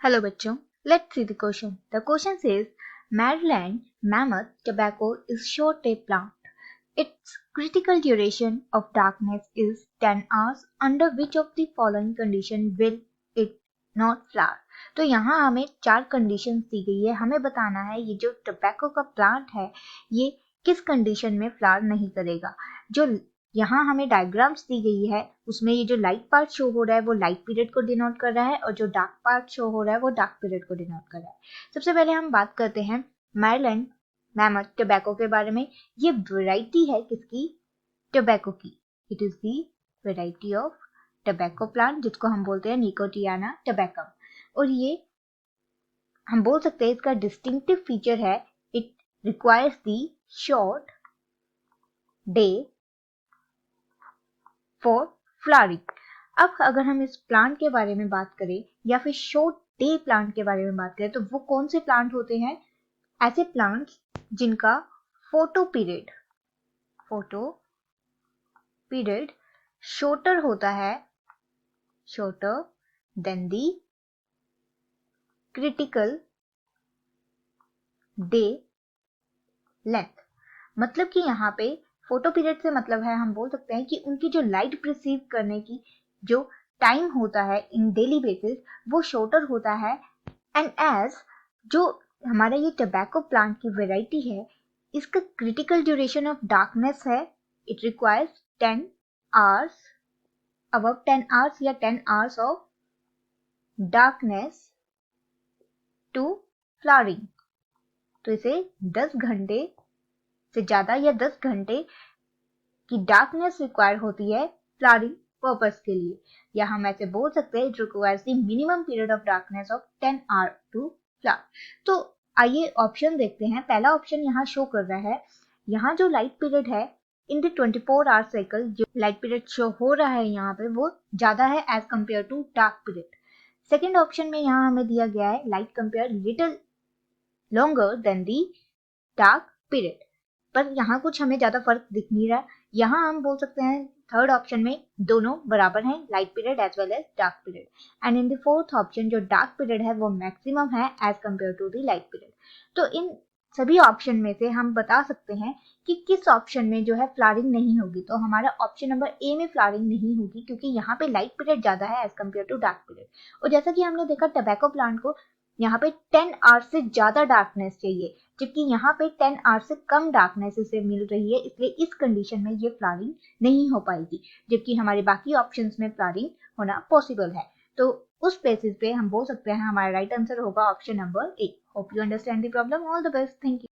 Hello बच्चों, let's see the question. The question says Maryland mammoth tobacco is short-lived plant. Its critical duration of darkness is 10 hours. Under which of the following condition will it not flower? तो यहाँ हमें 4 condition दी गई है. हमें बताना है ये जो टोबैको का प्लांट है ये किस कंडीशन में फ्लावर नहीं करेगा. जो यहाँ हमें डायग्राम्स दी गई है उसमें ये जो लाइट पार्ट शो हो रहा है वो लाइट पीरियड को डिनोट कर रहा है और जो डार्क पार्ट शो हो रहा है वो डार्क पीरियड को डिनोट कर रहा है. सबसे पहले हम बात करते हैं मैरीलैंड मैमथ टोबैको के बारे में. ये वैरायटी है किसकी? टोबैको की. It is the variety of tobacco plant जिसको हम बोलते हैं निकोटियाना टोबैकम. और ये हम बोल सकते हैं इसका डिस्टिंक्टिव फीचर है it requires the short day for flowering. अब अगर हम इस प्लांट के बारे में बात करें या फिर शॉर्ट डे प्लांट के बारे में बात करें तो वो कौन से प्लांट होते हैं? ऐसे प्लांट्स जिनका फोटो पीरियड शॉर्टर होता है, शॉर्टर देन दी क्रिटिकल डे लेंथ. मतलब कि यहाँ पे फोटो पीरियड से मतलब है हम बोल सकते हैं कि उनकी जो लाइट रिसीव करने की जो टाइम होता है इन डेली बेसिस वो शॉर्टर होता है. एंड एज जो हमारा ये टोबैको प्लांट की वैरायटी है इसका क्रिटिकल ड्यूरेशन ऑफ डार्कनेस है it requires 10 hours, above 10 hours या 10 hours of darkness to flowering. तो इसे 10 घंटे से ज्यादा या 10 घंटे की डार्कनेस रिक्वायर होती है फ्लावरिंग पर्पस के लिए. या हम ऐसे बोल सकते हैं it requires the minimum period of darkness of 10 hour to flower. तो आइए ऑप्शन देखते हैं. पहला ऑप्शन यहाँ शो कर रहा है यहाँ जो लाइट पीरियड है इन द 24 आवर साइकिल जो लाइट पीरियड शो हो रहा है यहाँ पे वो ज्यादा है as compare to dark period. Second option में यहाँ हमें दिया गया है light compare little longer than the dark period. पर यहाँ कुछ हमें ज्यादा फर्क दिख नहीं रहा. यहाँ हम बोल सकते हैं थर्ड ऑप्शन में दोनों बराबर हैं light period as well as dark period. And in the fourth option जो डार्क पीरियड है वो मैक्सिमम है as compare to the light period. तो इन सभी ऑप्शन में से हम बता सकते हैं कि किस ऑप्शन में जो है फ्लावरिंग नहीं होगी. तो हमारा ऑप्शन नंबर ए में फ्लावरिंग नहीं होगी क्योंकि यहाँ पे लाइट पीरियड ज्यादा है as compare to dark period. और जैसा कि हमने देखा टोबैको प्लांट को यहाँ पे 10 आवर्स से ज्यादा डार्कनेस चाहिए जबकि यहाँ पे 10 आवर्स से कम डार्कनेस इसे मिल रही है इसलिए इस कंडीशन में ये फ्लावरिंग नहीं हो पाएगी जबकि हमारे बाकी ऑप्शंस में फ्लावरिंग होना पॉसिबल है. तो उस बेसिस पे हम बोल सकते हैं हमारा राइट आंसर होगा option number A. Hope you understand the problem. All the best. Thank you.